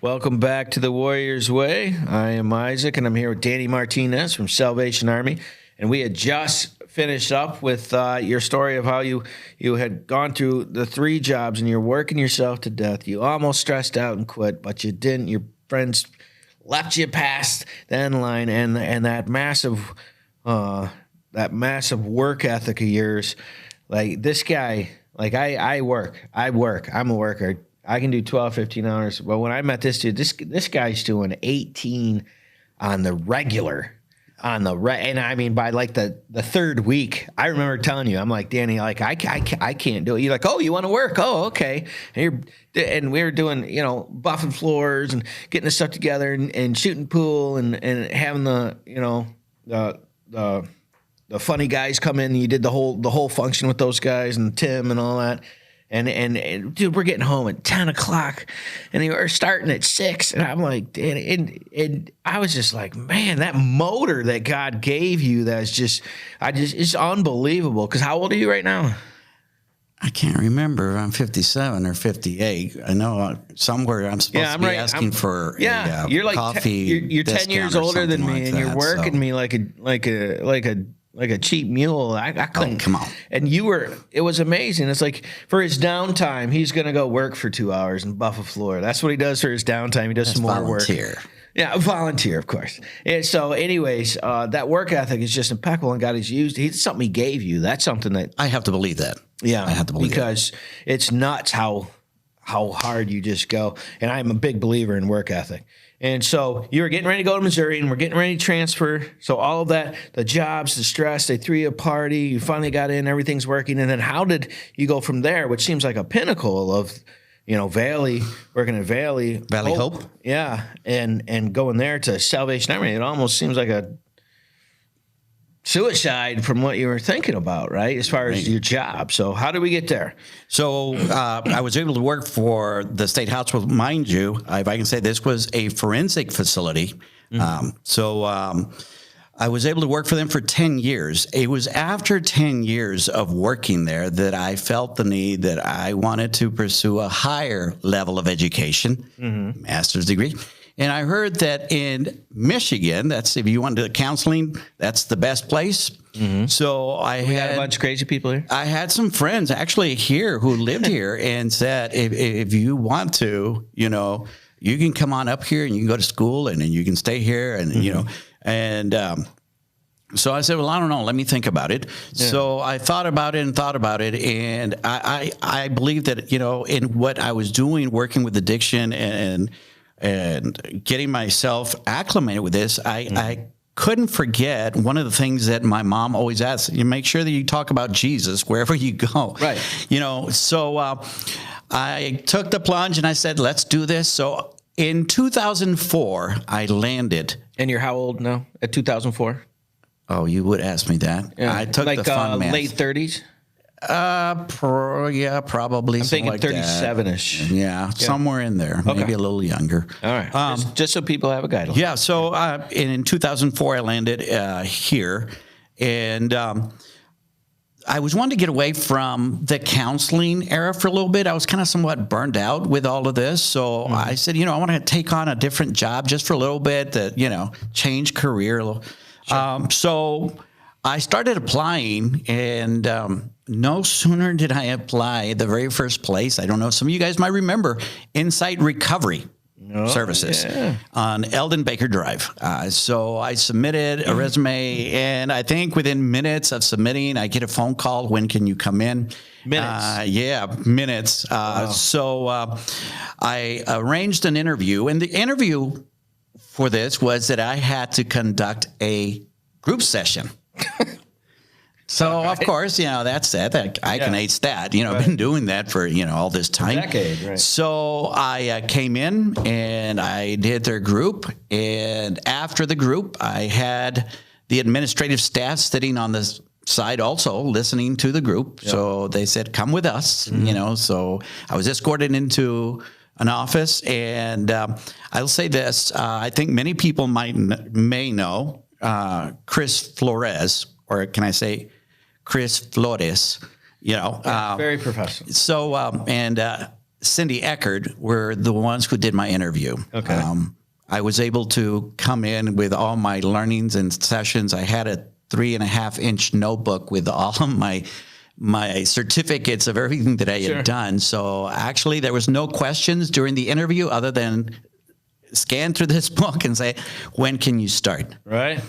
Welcome back to the Warrior's Way. I am Isaac, and I'm here with Danny Martinez from Salvation Army. And we had just finished up with your story of how you had gone through the 3 jobs and you're working yourself to death. You almost stressed out and quit, but you didn't. Your friends left you past the end line, and that massive work ethic of yours. Like this guy, like I work. I'm a worker. I can do 12, 15 hours. But when I met this dude, this guy's doing 18 on the regular. And I mean, by like the third week, I remember telling you, I'm like, Danny, like I can't do it. You're like, oh, you want to work? Oh, okay. And we were doing, buffing floors and getting the stuff together and shooting pool and having the funny guys come in. And you did the whole function with those guys and Tim and all that. And dude, we're getting home at 10 o'clock and they were starting at 6. And I'm like, and I was just like, man, that motor that God gave you, it's unbelievable. Cause how old are you right now? I can't remember. I'm 57 or 58. I know somewhere I'm supposed to be asking for you're like coffee. You're 10 years older than me, and you're working me like a cheap mule. I couldn't. Oh, come on. And it was amazing. It's like for his downtime, he's going to go work for 2 hours and buff a floor. That's what he does for his downtime. He does some more volunteer. Work. Yeah, volunteer, of course. And so anyways, that work ethic is just impeccable, and God has used. It's something he gave you. That's something that I have to believe that. Yeah, I have to believe because it's nuts how hard you just go. And I'm a big believer in work ethic. And so you were getting ready to go to Missouri, and we're getting ready to transfer. So all of that, the jobs, the stress, they threw you a party. You finally got in, everything's working. And then how did you go from there, which seems like a pinnacle of, Valley, working at Valley Hope? Yeah, and going there to Salvation Army. It almost seems like a suicide from what you were thinking about, right? As far as your job. So how did we get there? So I was able to work for the state hospital. Mind you, if I can say, this was a forensic facility. Mm-hmm. I was able to work for them for 10 years. It was after 10 years of working there that I felt the need that I wanted to pursue a higher level of education, master's degree. And I heard that in Michigan, that's if you want to do counseling, that's the best place. Mm-hmm. So I had a bunch of crazy people here. I had some friends actually here who lived here and said, if you want to, you can come on up here and you can go to school and then you can stay here and, so I said, well, I don't know. Let me think about it. Yeah. So I thought about it. And I believe that, in what I was doing, working with addiction and getting myself acclimated with this, I couldn't forget one of the things that my mom always asked, you make sure that you talk about Jesus wherever you go. Right. So I took the plunge and I said, let's do this. So in 2004, I landed. And you're how old now at 2004? Oh, you would ask me that. Yeah. I took the fun math. Late 30s? Probably. I'm thinking like 37-ish. Yeah, somewhere in there, maybe a little younger. All right, just so people have a guideline. Yeah, so in 2004, I landed here, and I was wanting to get away from the counseling era for a little bit. I was kind of somewhat burned out with all of this, so I said, I want to take on a different job just for a little bit, that change career a little. Sure. So I started applying, and no sooner did I apply the very first place. I don't know, some of you guys might remember Insight Recovery Services on Eldon Baker Drive. So I submitted a resume, and I think within minutes of submitting, I get a phone call. When can you come in? Minutes. Minutes. Wow. So I arranged an interview, and the interview for this was that I had to conduct a group session. So, of course, that's it. I can ace that. I've been doing that for, all this time. A decade, right. So I came in and I did their group. And after the group, I had the administrative staff sitting on the side also listening to the group. Yep. So they said, come with us, So I was escorted into an office. And I'll say this. I think many people may know Chris Flores, or can I say Chris Flores, very professional. So, Cindy Eckert were the ones who did my interview. Okay. I was able to come in with all my learnings and sessions. I had a 3.5-inch notebook with all of my certificates of everything that I had done. So actually, there was no questions during the interview other than scan through this book and say, when can you start? Right.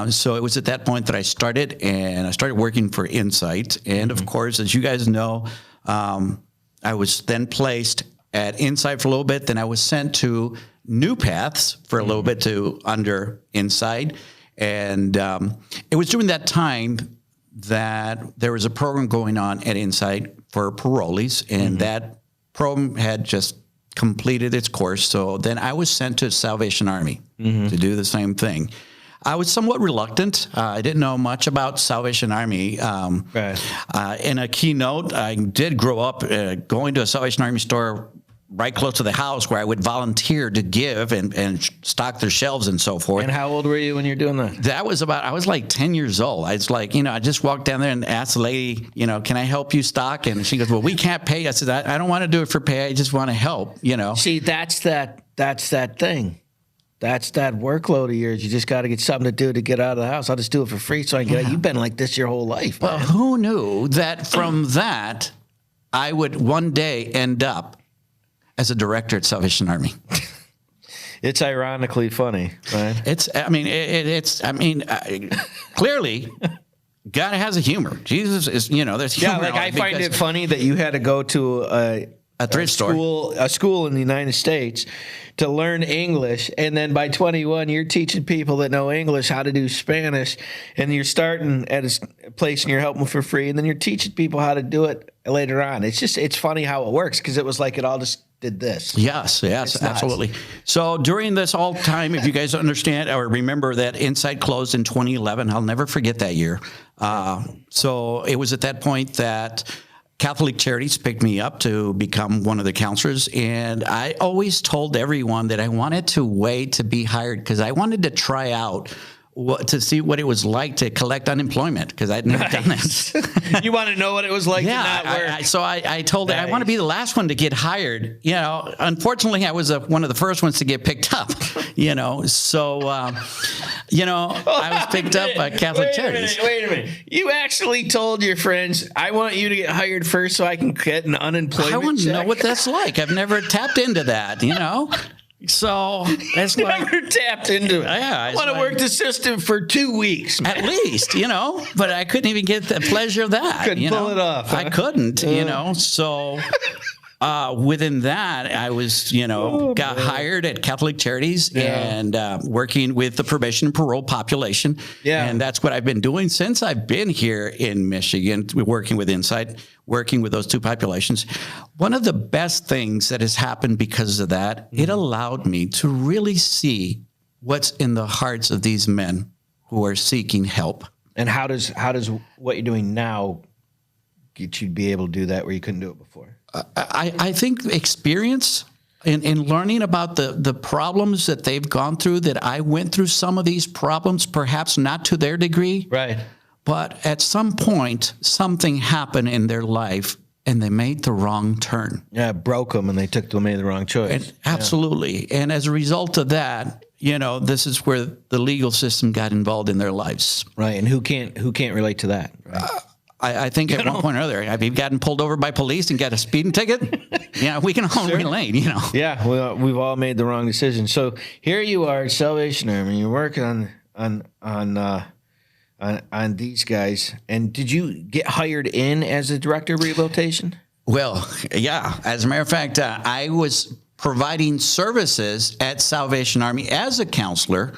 So it was at that point that I started, and I started working for Insight. And of course, as you guys know, I was then placed at Insight for a little bit. Then I was sent to New Paths for a little bit to under Insight. And it was during that time that there was a program going on at Insight for parolees, and that program had just completed its course. So then I was sent to Salvation Army to do the same thing. I was somewhat reluctant. I didn't know much about Salvation Army. In a keynote, I did grow up going to a Salvation Army store right close to the house where I would volunteer to give and stock their shelves and so forth. And how old were you when you're doing that? I was like 10 years old. I was like, I just walked down there and asked the lady, can I help you stock? And she goes, well, we can't pay. I said, I don't want to do it for pay. I just want to help, See, that's that thing. That's that workload of yours. You just got to get something to do to get out of the house. I'll just do it for free so I can get out. You've been like this your whole life. Well, who knew that from that, I would one day end up as a director at Salvation Army? It's ironically funny, right? Clearly, God has a humor. Jesus is, there's humor. Yeah, I find it funny that you had to go to a thrift store, a school in the United States to learn English, and then by 21, you're teaching people that know English how to do Spanish, and you're starting at a place and you're helping them for free, and then you're teaching people how to do it later on. It's funny how it works because it was like it all just did this. Yes, absolutely. So during this all time, if you guys understand or remember that Insight closed in 2011, I'll never forget that year. So it was at that point that Catholic Charities picked me up to become one of the counselors, and I always told everyone that I wanted to wait to be hired because I wanted to try out to see what it was like to collect unemployment because I'd never done that. You want to know what it was like to not work. So I told her I want to be the last one to get hired. Unfortunately, I was one of the first ones to get picked up. So I was picked up by Catholic Charities. Wait a minute. You actually told your friends, I want you to get hired first so I can get an unemployment I want to check. know what that's like. I've never tapped into that, So that's never tapped into it. Yeah, I want to work the system for 2 weeks, man. At least, but I couldn't even get the pleasure of that. Couldn't pull it off. Huh? I couldn't, So within that, I was, got hired at Catholic Charities and working with the probation and parole population. Yeah. And that's what I've been doing since I've been here in Michigan, working with Insight, working with those two populations. One of the best things that has happened because of that, it allowed me to really see what's in the hearts of these men who are seeking help. And how does what you're doing now get you to be able to do that where you couldn't do it before? I think experience in learning about the problems that they've gone through, that I went through some of these problems, perhaps not to their degree. Right. But at some point, something happened in their life and they made the wrong turn. Yeah, it broke them and they made the wrong choice. Absolutely. And as a result of that, this is where the legal system got involved in their lives. Right. And who can't relate to that? Right? I think at one point or other, have you gotten pulled over by police and got a speeding ticket? We can all relate, Yeah, well, we've all made the wrong decision. So here you are at Salvation Army. You're working on these guys. And did you get hired in as a director of rehabilitation? Well, yeah. As a matter of fact, I was providing services at Salvation Army as a counselor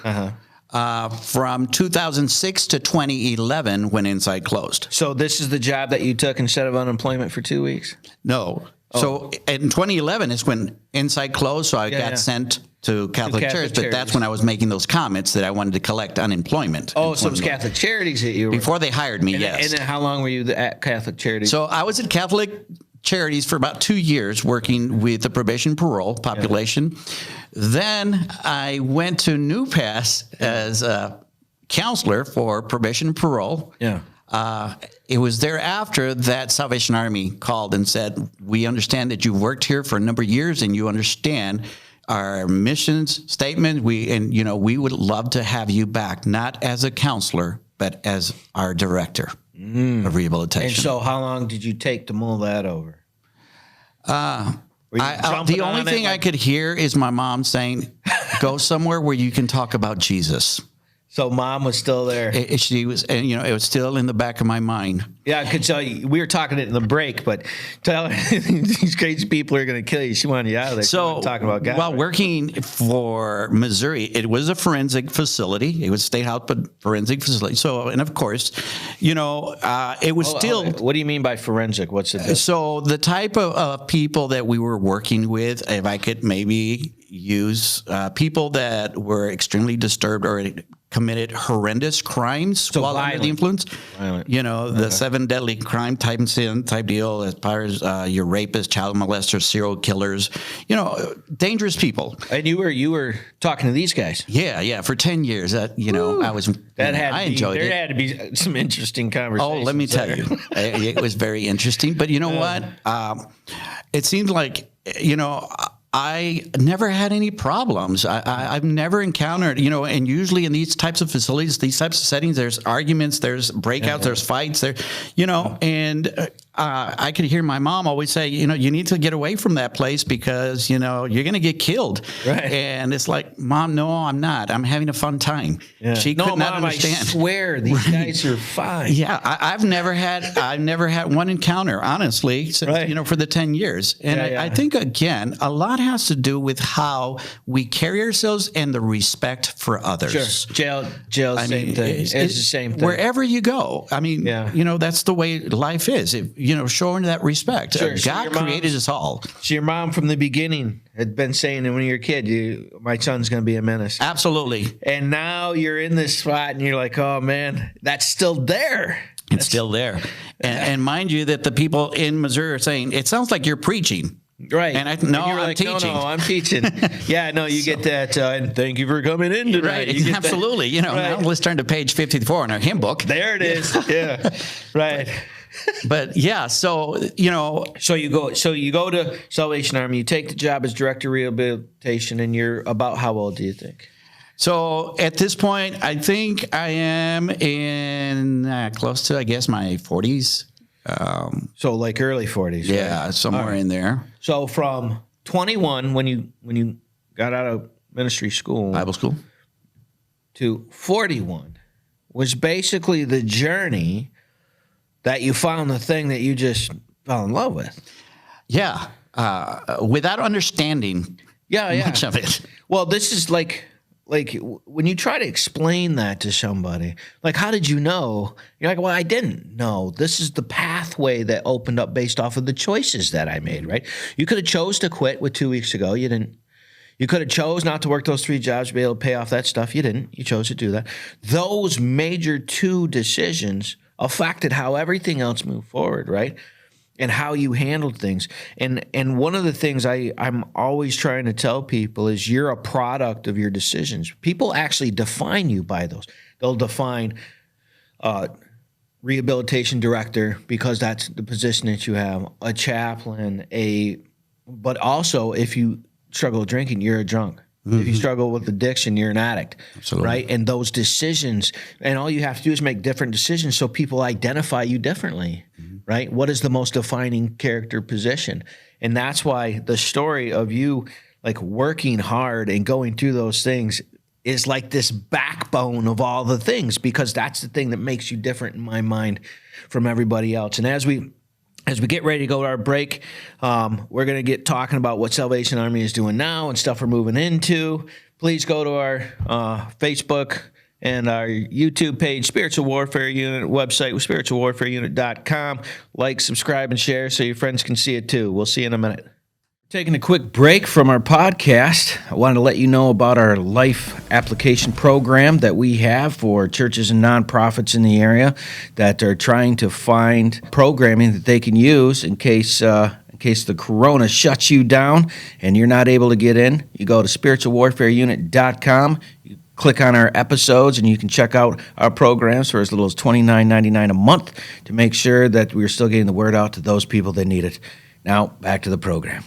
from 2006 to 2011 when Insight closed. So this is the job that you took instead of unemployment for 2 weeks? No. Oh. So in 2011 is when Insight closed, so I got sent to Catholic Charities, but that's when I was making those comments that I wanted to collect unemployment. Oh, so it was Catholic Charities that you were... Before they hired me, yes. And then how long were you at Catholic Charities? So I was at Catholic Charities for about 2 years working with the probation parole population. Yeah. Then I went to New Paths as a counselor for probation and parole. Yeah. It was thereafter that Salvation Army called and said, "We understand that you've worked here for a number of years and you understand our missions statement. We would love to have you back, not as a counselor, but as our director of rehabilitation." And so how long did you take to mull that over? The only thing I could hear is my mom saying, "Go somewhere where you can talk about Jesus." So mom was still there. She was, and it was still in the back of my mind. Yeah, I could tell you. We were talking it in the break, but tell these crazy people are going to kill you. She wanted you out of there. So, talking about God. While working for Missouri, it was a forensic facility. It was a state health forensic facility. So, and of course, it was still. What do you mean by forensic? What's the difference? So the type of people that we were working with, if I could maybe use people that were extremely disturbed or committed horrendous crimes while under the influence. Violent. The 7 deadly crime type deal, as far as your rapists, child molesters, serial killers, dangerous people. And you were talking to these guys. Yeah, for 10 years. I enjoyed it. There had to be some interesting conversations. Oh, let me tell you, it was very interesting. But you know what? It seems like I never had any problems. I've never encountered, and usually in these types of facilities, these types of settings, there's arguments, there's breakouts, there's fights, and I could hear my mom always say, you need to get away from that place because, you're going to get killed. Right. And it's like, Mom, no, I'm not. I'm having a fun time. Yeah. She could not Mom, understand. I swear these guys are fine. Yeah, I've never had one encounter, honestly, since, for the 10 years. And I think, again, a lot has to do with how we carry ourselves and the respect for others. Sure. Jail, same thing. It's the same thing. Wherever you go. I mean, that's the way life is. Showing that respect. Sure. God created us all. So your mom from the beginning had been saying that when you're a kid, my son's going to be a menace. Absolutely. And now you're in this spot and you're like, oh man, that's still there. It's still there. And mind you that the people in Missouri are saying, it sounds like you're preaching. Right. And I'm like, teaching. No, I'm teaching. Yeah, no, you get that. And thank you for coming in tonight. Right. Absolutely. Now let's turn to page 54 in our hymn book. There it is. Yeah. Right. But yeah, so So you go to Salvation Army, you take the job as director of rehabilitation, and you're about how old do you think? So at this point, I think I am in close to, I guess, my 40s. So like early 40s. Yeah, right? somewhere in there. So from 21 when you got out of ministry school, Bible school, to 41 was basically the journey that you found the thing that you just fell in love with. Yeah, without understanding much of it. Well, this is like when you try to explain that to somebody, like, how did you know? You're like, well, I didn't know. This is the pathway that opened up based off of the choices that I made, right? You could have chose to quit with 2 weeks ago. You didn't. You could have chose not to work those 3 jobs to be able to pay off that stuff. You didn't. You chose to do that. Those major 2 decisions affected how everything else moved forward, right? And how you handled things. And one of the things I'm always trying to tell people is you're a product of your decisions. People actually define you by those. They'll define rehabilitation director because that's the position that you have, a chaplain, but also if you struggle with drinking, you're a drunk. Mm-hmm. If you struggle with addiction, you're an addict. Absolutely. Right? And those decisions, and all you have to do is make different decisions so people identify you differently, right? What is the most defining character position? And that's why the story of you like working hard and going through those things is like this backbone of all the things, because that's the thing that makes you different in my mind from everybody else. And as we get ready to go to our break, we're going to get talking about what Salvation Army is doing now and stuff we're moving into. Please go to our Facebook and our YouTube page, Spiritual Warfare Unit website, spiritualwarfareunit.com. Like, subscribe, and share so your friends can see it too. We'll see you in a minute. Taking a quick break from our podcast, I wanted to let you know about our life application program that we have for churches and nonprofits in the area that are trying to find programming that they can use in case the corona shuts you down and you're not able to get in. You go to spiritualwarfareunit.com. You click on our episodes, and you can check out our programs for as little as $29.99 a month to make sure that we're still getting the word out to those people that need it. Now, back to the program.